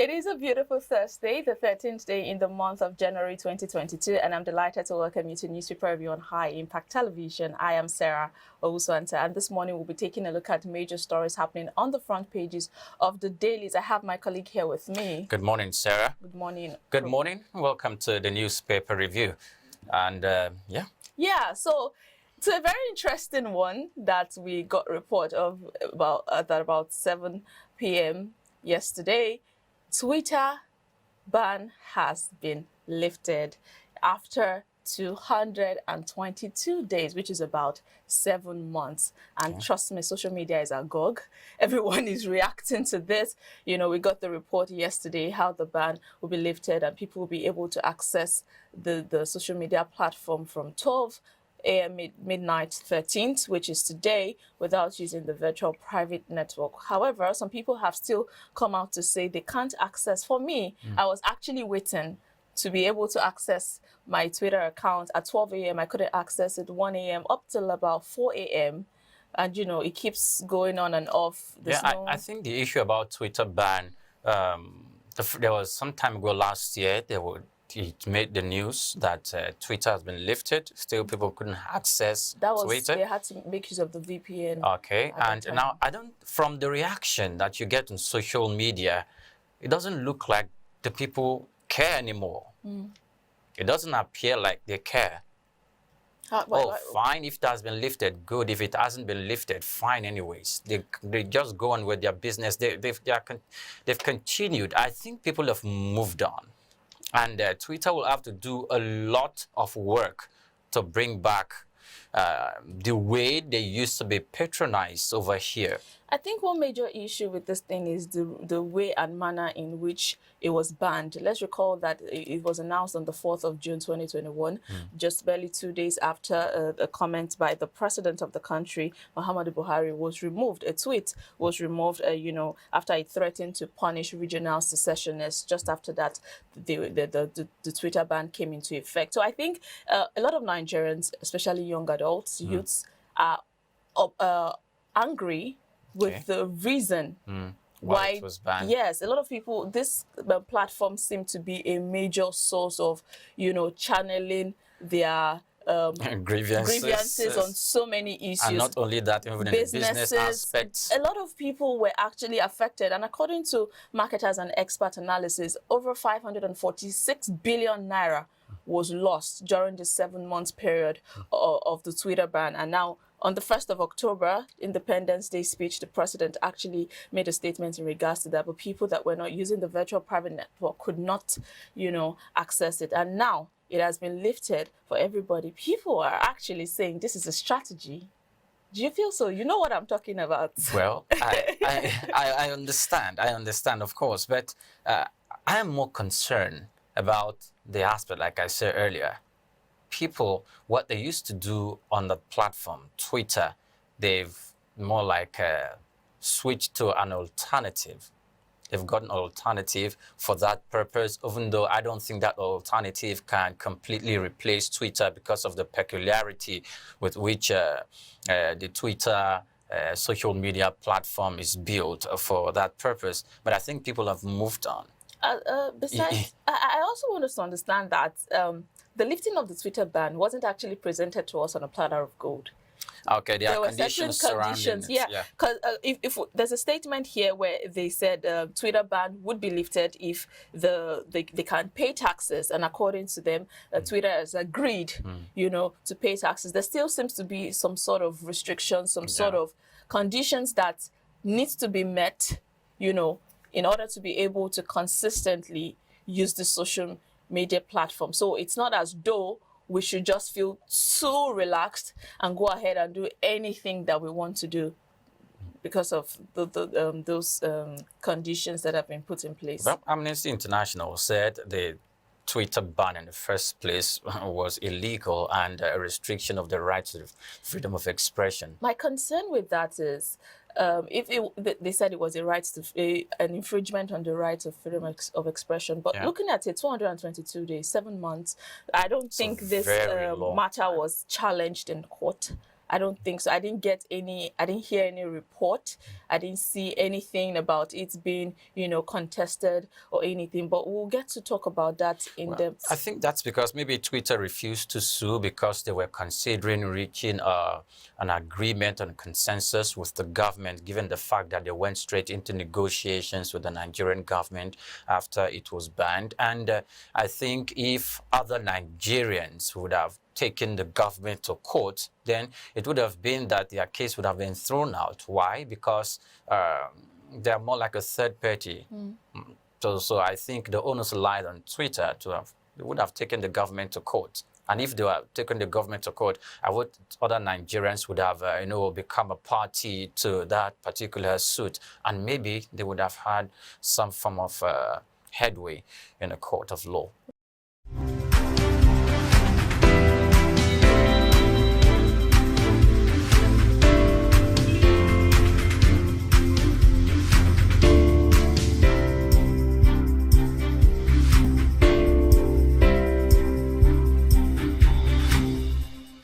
It is a beautiful Thursday, the 13th day in the month of January 2022, and I'm delighted to welcome you to Newspaper Review on High Impact Television. I am Sarah Owusu-Antah, and this morning we'll be taking a look at major stories happening on the front pages of the dailies. I have my colleague here with me. Good morning, Sarah. Good morning. Good morning. Welcome to the Newspaper Review. And Yeah, so it's a very interesting one that we got a report of about 7 p.m. yesterday. Twitter ban has been lifted after 222 days, which is about 7 months. And trust me, social media is agog. Everyone is reacting to this. You know, we got the report yesterday how the ban will be lifted and people will be able to access the social media platform from 12 a.m. midnight 13th, which is today, without using the virtual private network. However, some people have still come out to say they can't access. For me, I was actually waiting to be able to access my Twitter account at 12 a.m. I couldn't access it 1 a.m. up till about 4 a.m. And, you know, it keeps going on and off. I think the issue about Twitter ban, there was some time ago last year, it made the news that Twitter has been lifted. Still, people couldn't access Twitter. They had to make use of the VPN. Okay, and now from the reaction that you get on social media, it doesn't look like the people care anymore. It doesn't appear like they care. Fine, if it has been lifted, good. If it hasn't been lifted, fine anyways. They just go on with their business. They've continued. I think people have moved on. And Twitter will have to do a lot of work to bring back the way they used to be patronized over here. I think one major issue with this thing is the way and manner in which it was banned. Let's recall that it was announced on the 4th of June 2021, just barely 2 days after a comment by the president of the country, Muhammadu Buhari, was removed. A tweet was removed, after it threatened to punish regional secessionists. Just after that, the Twitter ban came into effect. So I think a lot of Nigerians, especially young adults, youths, are angry with the reason why it was banned. Yes, a lot of people, this platform seemed to be a major source of, channeling their grievances on so many issues. And not only that, even in the business aspects. A lot of people were actually affected. And according to marketers and expert analysis, over 546 billion naira was lost during the 7 months period of the Twitter ban. And now, on the 1st of October, Independence Day speech, the president actually made a statement in regards to that. But people that were not using the virtual private network could not, access it. And now it has been lifted for everybody. People are actually saying this is a strategy. Do you feel so? You know what I'm talking about. Well, I understand. I understand, of course. But I am more concerned about the aspect, like I said earlier. People, what they used to do on the platform, Twitter, they've more like switched to an alternative. They've got an alternative for that purpose, even though I don't think that alternative can completely replace Twitter because of the peculiarity with which the Twitter social media platform is built for that purpose. But I think people have moved on. Besides, I also want us to understand that the lifting of the Twitter ban wasn't actually presented to us on a platter of gold. Okay, there are conditions surrounding it. Yeah, because if there's a statement here where they said Twitter ban would be lifted if they can pay taxes, and according to them, Twitter has agreed, to pay taxes. There still seems to be some sort of restrictions, some sort of conditions that needs to be met, in order to be able to consistently use the social media platform. So it's not as though we should just feel so relaxed and go ahead and do anything that we want to do because of those conditions that have been put in place. Well, Amnesty International said the Twitter ban in the first place was illegal and a restriction of the right to freedom of expression. My concern with that is they said it was an infringement on the right of freedom of expression. But looking at it, 222 days, 7 months, I don't think this matter was challenged in court. I don't think so. I didn't hear any report. I didn't see anything about it being, contested or anything. But we'll get to talk about that in depth. I think that's because maybe Twitter refused to sue because they were considering reaching an agreement and consensus with the government, given the fact that they went straight into negotiations with the Nigerian government after it was banned. And I think if other Nigerians would have taken the government to court, then it would have been that their case would have been thrown out. Why? Because they're more like a third party. So I think the onus lied on Twitter they would have taken the government to court. And if they were taken the government to court, other Nigerians would have, become a party to that particular suit. And maybe they would have had some form of headway in a court of law.